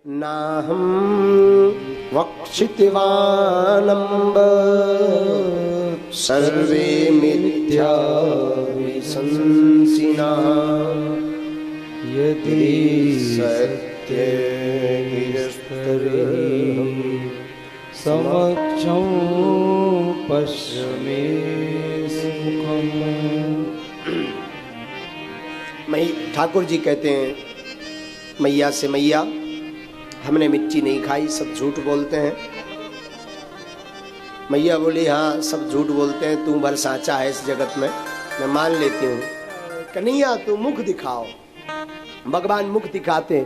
नाहं वक्षितिवानम्ब सर्वे मिथ्या विशंसिना यदि सत्यगिरस्तर्हि समक्षं पश्यमे सुखम्। ठाकुर जी कहते हैं मैया से, मैया हमने मिर्ची नहीं खाई, सब झूठ बोलते हैं। मैया बोली हाँ सब झूठ बोलते हैं, तू भर साचा है इस जगत में, मैं मान लेती हूँ। कन्हैया तू मुख दिखाओ। भगवान मुख दिखाते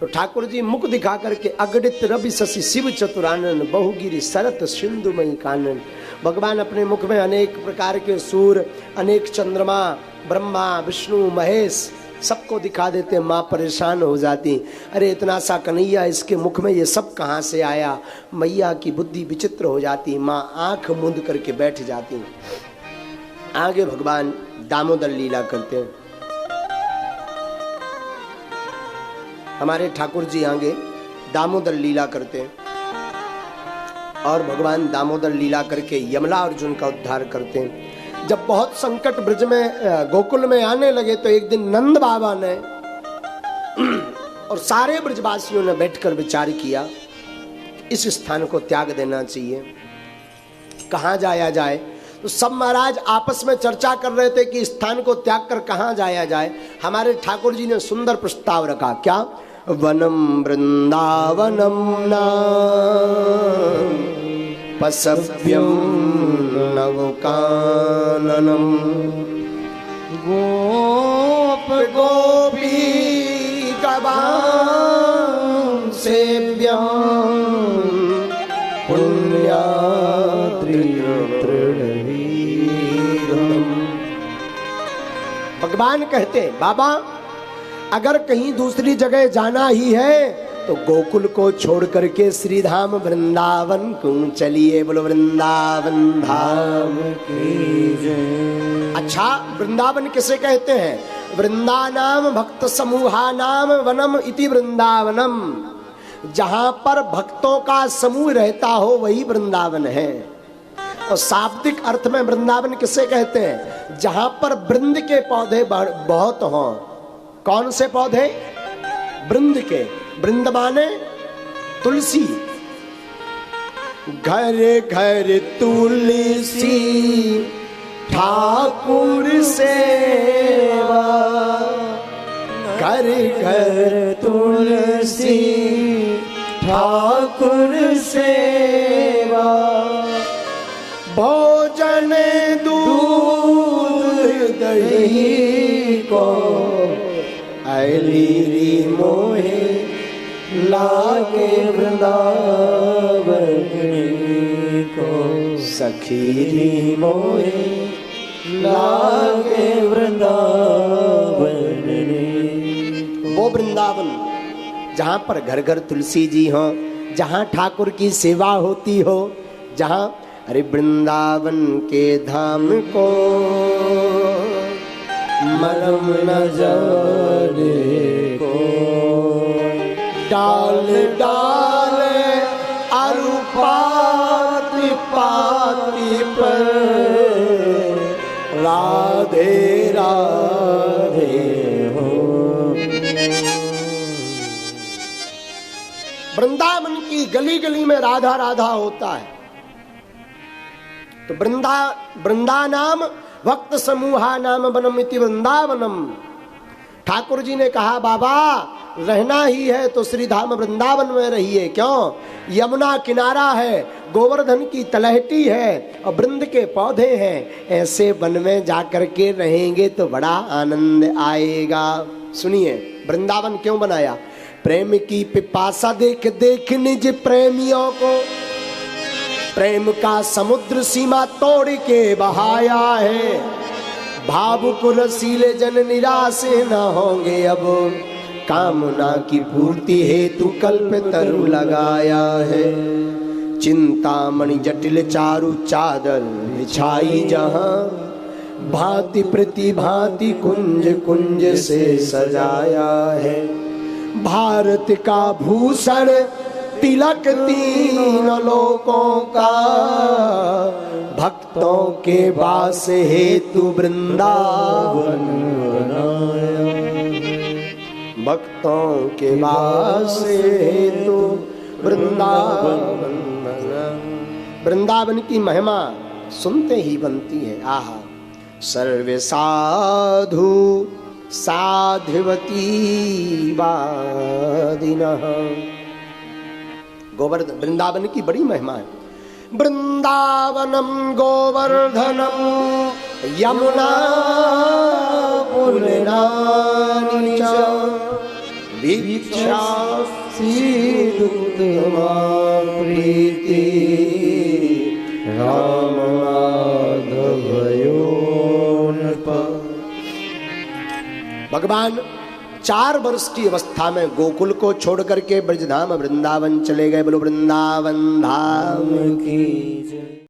तो ठाकुर जी मुख दिखा करके अगणित रवि शशि शिव चतुरानन बहुगिरि सरत सिंधुमयी कानन। भगवान अपने मुख में अनेक प्रकार के सूर्य, अनेक चंद्रमा, ब्रह्मा विष्णु महेश सबको दिखा देते। माँ परेशान हो जाती, अरे इतना सा कन्हैया इसके मुख में ये सब कहाँ से आया। मैया की बुद्धि विचित्र हो जाती, माँ आंख मूंद करके बैठ जाती। आगे भगवान दामोदर लीला करते हैं। हमारे ठाकुर जी आगे दामोदर लीला करते हैं और भगवान दामोदर लीला करके यमला अर्जुन का उद्धार करते हैं। जब बहुत संकट ब्रज में गोकुल में आने लगे तो एक दिन नंद बाबा ने और सारे ब्रजवासियों ने बैठकर विचार किया इस स्थान को त्याग देना चाहिए, कहाँ जाया जाए। तो सब महाराज आपस में चर्चा कर रहे थे कि स्थान को त्याग कर कहाँ जाया जाए। हमारे ठाकुर जी ने सुंदर प्रस्ताव रखा, क्या? वनम वृंदावनम नाम पसव्यम नवकाननम गोप गोपी गवां सेव्यम पुण्यात्रितृणवीरम। भगवान कहते बाबा अगर कहीं दूसरी जगह जाना ही है तो गोकुल को छोड़ करके श्रीधाम वृंदावन को चलिए। बोलो वृंदावन धाम की जय। अच्छा वृंदावन किसे कहते हैं? वृंदानाम भक्त समूहानाम वनम इति वृंदावनम। जहां पर भक्तों का समूह रहता हो वही वृंदावन है। और शाब्दिक अर्थ में वृंदावन किसे कहते हैं? जहां पर वृंद के पौधे बहुत हों। कौन से पौधे? वृंद के। वृंद माने तुलसी। घर घर तुलसी ठाकुर सेवा, घर घर तुलसी ठाकुर सेवा। भोजन दूध दही को अलीरी मोहे लागे वृंदावन को। सखीरी मोहे लागे वृंदावन। वो वृंदावन जहाँ पर घर घर तुलसी जी हो, जहाँ ठाकुर की सेवा होती हो, जहाँ अरे वृंदावन के धाम को मरम न जाने को। डाल डाल अरु पाति पाति पर राधे राधे हो। वृंदावन की गली गली में राधा राधा होता है। तो वृंदा नाम भक्त समूहा नाम वनम इति वृंदावनम। ठाकुर जी ने कहा बाबा रहना ही है तो श्रीधाम वृंदावन में रहिए। क्यों? यमुना किनारा है, गोवर्धन की तलहटी है और वृंद के पौधे हैं। ऐसे वन में जाकर के रहेंगे तो बड़ा आनंद आएगा। सुनिए वृंदावन क्यों बनाया? प्रेम की पिपासा देख देख निज प्रेमियों को प्रेम का समुद्र सीमा तोड़ के बहाया है। भावुक रसीले जन निराश न होंगे अब, कामना की पूर्ति हेतु कल्प तरु लगाया है। चिंतामणि जटिल चारु चादर बिछाई जहां, भांति प्रति भांति कुंज कुंज से सजाया है। भारत का भूषण तिलक तीन लोकों का, भक्तों के वास हेतु वृंदावन बनाया, भक्तों के वास हेतु वृंदावन। वृंदावन की महिमा सुनते ही बनती है। आहा, सर्व साधु साधवती वादिनः। गोवर्धन वृंदावन की बड़ी महिमा है। वृंदावनम गोवर्धनम यमुना पुनरानि च वीक्षासीदुत्तमा प्रीति राम माधवयोनप। भगवान 4 वर्ष की अवस्था में गोकुल को छोड़ करके ब्रजधाम वृंदावन चले गए। बोलो वृंदावन धाम की जय।